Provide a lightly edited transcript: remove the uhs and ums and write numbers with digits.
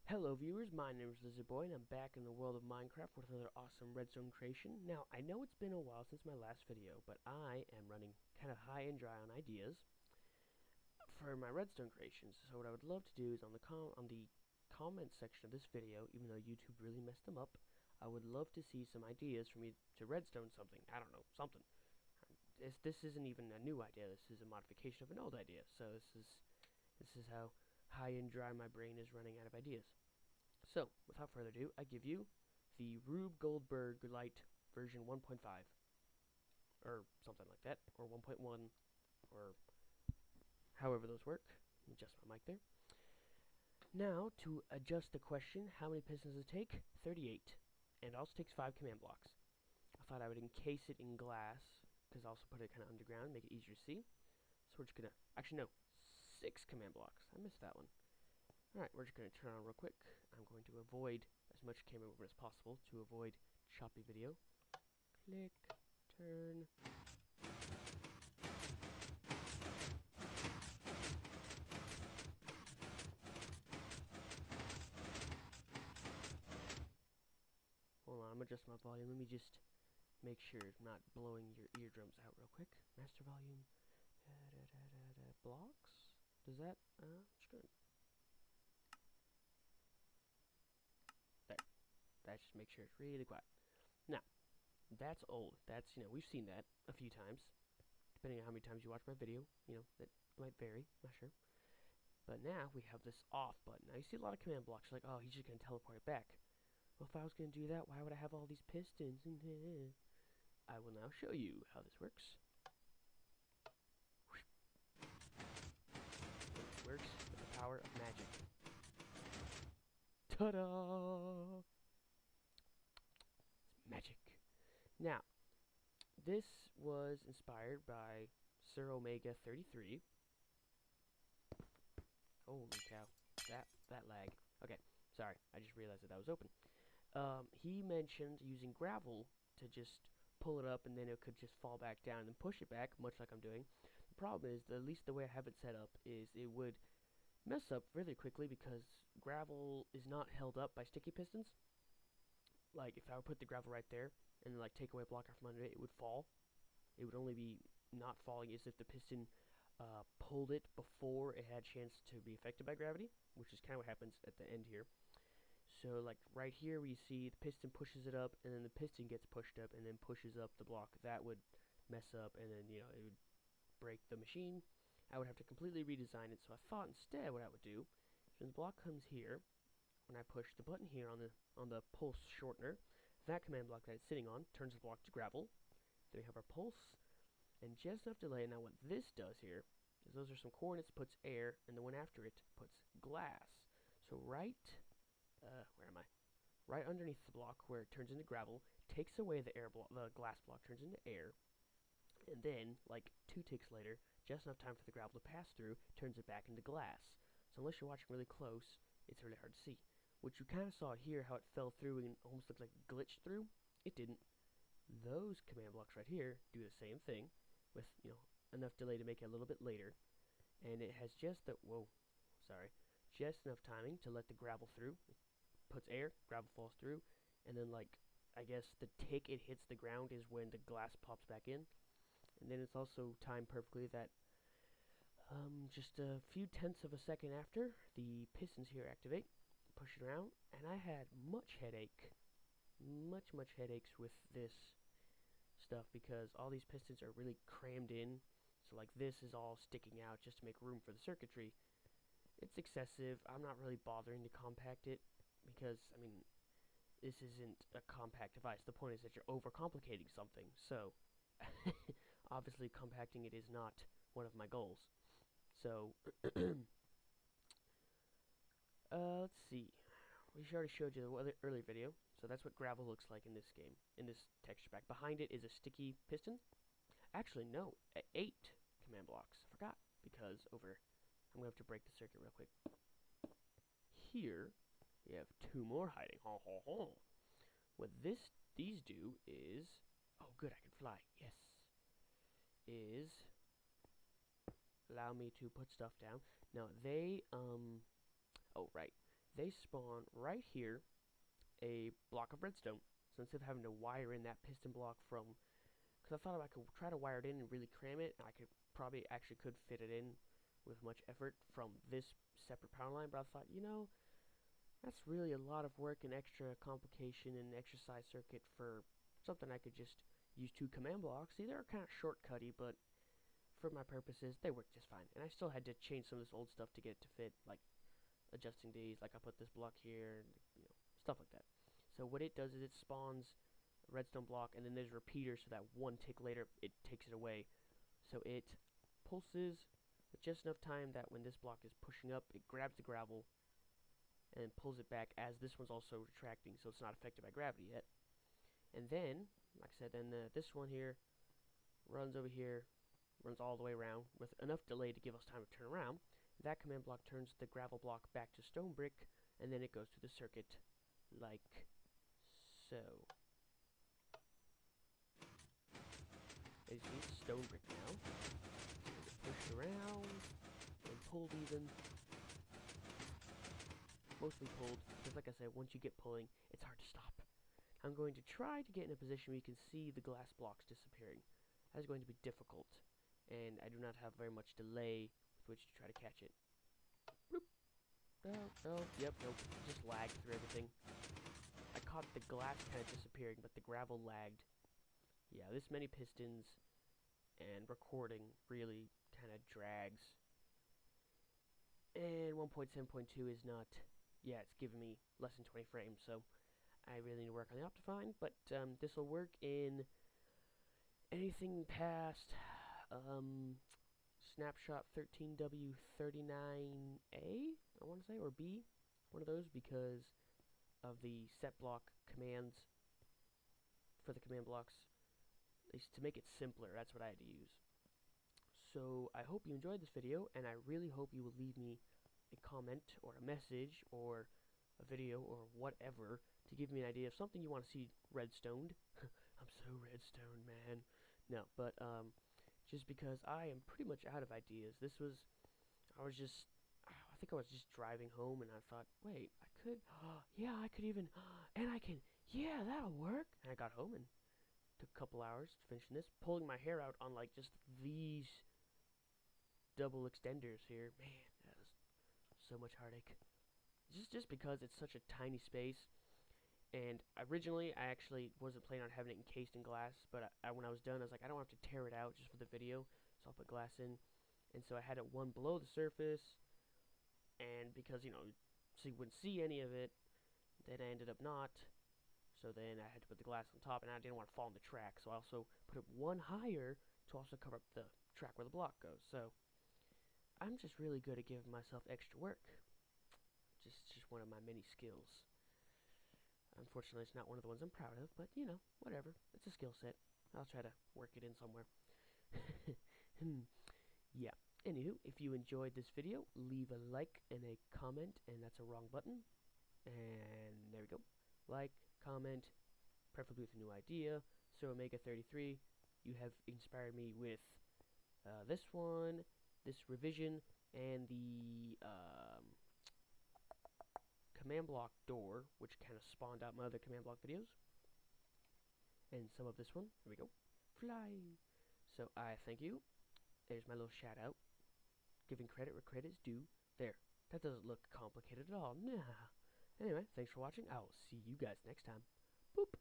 Hello viewers, my name is Lizardboy and I'm back in the world of Minecraft with another awesome redstone creation. Now, I know it's been a while since my last video, but I am running kind of high and dry on ideas for my redstone creations. So what I would love to do is on the comment section of this video, even though YouTube really messed them up, I would love to see some ideas for me to redstone something. I don't know, something. This isn't even a new idea, this is a modification of an old idea. So this is how high and dry my brain is running out of ideas. So, without further ado, I give you the Rube Goldberg Light version 1.5, or something like that, or 1.1, or however those work. Let me adjust my mic there. Now, to adjust the question, how many pistons does it take? 38. And it also takes 5 command blocks. I thought I would encase it in glass, because I also put it kind of underground, make it easier to see. So we're just going to, actually no, 6 command blocks. I missed that one. Alright, we're just going to turn on real quick. I'm going to avoid as much camera movement as possible to avoid choppy video. Click, turn. Hold on, I'm adjusting my volume. Let me just make sure it's not blowing your eardrums out real quick. Master volume. Blocks? Does that? Just gonna that just make sure it's really quiet. Now, that's old. That's, we've seen that a few times. Depending on how many times you watch my video, that might vary, not sure. But now we have this off button. Now you see a lot of command blocks, you're like, oh, he's just going to teleport it back. Well, if I was going to do that, why would I have all these pistons? I will now show you how this works. It works with the power of magic. Ta-da! Magic. Now, this was inspired by Sir Omega 33. Holy cow. That lag. Okay, sorry. I just realized that was open. He mentioned using gravel to just pull it up and then it could just fall back down and push it back, much like I'm doing. The problem is, at least the way I have it set up, is it would mess up really quickly because gravel is not held up by sticky pistons. Like, if I would put the gravel right there and then, like, take away a blocker from under it, it would fall. It would only be not falling as if the piston pulled it before it had a chance to be affected by gravity, which is kind of what happens at the end here. So, like, right here we see the piston pushes it up, and then the piston gets pushed up and then pushes up the block. That would mess up, and then, it would break the machine. I would have to completely redesign it, so I thought instead what I would do is when the block comes here, when I push the button here on the pulse shortener, that command block that it's sitting on turns the block to gravel. Then we have our pulse, and just enough delay. Now what this does here is those are some coordinates, puts air, and the one after it puts glass. So right, where am I? Right underneath the block where it turns into gravel, takes away the the glass block turns into air, and then, like 2 ticks later, just enough time for the gravel to pass through, turns it back into glass. So unless you're watching really close, it's really hard to see. Which you kind of saw here, how it fell through and almost looked like it glitched through. It didn't. Those command blocks right here do the same thing, with, enough delay to make it a little bit later. And it has just just enough timing to let the gravel through. It puts air, gravel falls through, and then, like, I guess the tick it hits the ground is when the glass pops back in. And then it's also timed perfectly that just a few tenths of a second after, the pistons here activate, push it around, and I had much headaches with this stuff because all these pistons are really crammed in. So, like, this is all sticking out just to make room for the circuitry. It's excessive. I'm not really bothering to compact it because, I mean, this isn't a compact device. The point is that you're overcomplicating something. So, obviously, compacting it is not one of my goals. So, let's see. We already showed you the earlier video. So that's what gravel looks like in this game, in this texture pack. Behind it is a sticky piston. Actually, no, 8 command blocks. I forgot, because I'm going to have to break the circuit real quick. Here, we have 2 more hiding. Ho, ho, ho. What these do is... Oh, good, I can fly. Yes. Is... allow me to put stuff down. Now, they, oh, right. they spawn right here a block of redstone. So instead of having to wire in that piston block from, because I thought I could try to wire it in and really cram it, and I could probably actually could fit it in with much effort from this separate power line, but I thought, you know, that's really a lot of work and extra complication and exercise circuit for something I could just use 2 command blocks. See, they're kind of shortcutty, but for my purposes, they work just fine. And I still had to change some of this old stuff to get it to fit, like adjusting these, like I put this block here, and stuff like that. So what it does is it spawns a redstone block, and then there's a repeater, so that one tick later, it takes it away. So it pulses with just enough time that when this block is pushing up, it grabs the gravel, and pulls it back as this one's also retracting, so it's not affected by gravity yet. And then, like I said, then this one here runs over here, runs all the way around with enough delay to give us time to turn around. That command block turns the gravel block back to stone brick, and then it goes through the circuit like so. As you see, it's stone brick now. Pushed around and pulled even. Mostly pulled, because like I said, once you get pulling, it's hard to stop. I'm going to try to get in a position where you can see the glass blocks disappearing. That is going to be difficult, and I do not have very much delay with which to try to catch it. Bloop. Yep, nope, just lagged through everything. I caught the glass kind of disappearing, but the gravel lagged. Yeah, this many pistons and recording really kind of drags. And 1.7.2 is not... Yeah, it's giving me less than 20 frames, so I really need to work on the Optifine, but this will work in anything past snapshot 13W39A, I want to say, or B, one of those, because of the set block commands for the command blocks. At least to make it simpler, that's what I had to use. So I hope you enjoyed this video, and I really hope you will leave me a comment or a message or a video or whatever to give me an idea of something you want to see redstoned. I'm so redstone, man. No, but just because I am pretty much out of ideas. I think I was just driving home and I thought, wait, I could, yeah, I could even, and I can, yeah, that'll work. And I got home and took a couple hours finishing this, pulling my hair out on like just these double extenders here. Man, that was so much heartache. Just because it's such a tiny space, and originally I actually wasn't planning on having it encased in glass, but when I was done, I was like, I don't have to tear it out just for the video, so I'll put glass in. And so I had it one below the surface, and because, you so you wouldn't see any of it, then I ended up not, so then I had to put the glass on top, and I didn't want to fall on the track, so I also put it one higher to also cover up the track where the block goes. So I'm just really good at giving myself extra work. Just one of my many skills. Unfortunately, it's not one of the ones I'm proud of, but, whatever. It's a skill set. I'll try to work it in somewhere. Yeah. Anywho, if you enjoyed this video, leave a like and a comment, and that's a wrong button. And there we go. Like, comment, preferably with a new idea. So Omega33, you have inspired me with this one, this revision, and the command block door, which kind of spawned out my other command block videos, and some of this one. Here we go. Fly. So I thank you. There's my little shout out, giving credit where credit's due. There. That doesn't look complicated at all. Nah. Anyway, thanks for watching. I will see you guys next time. Boop.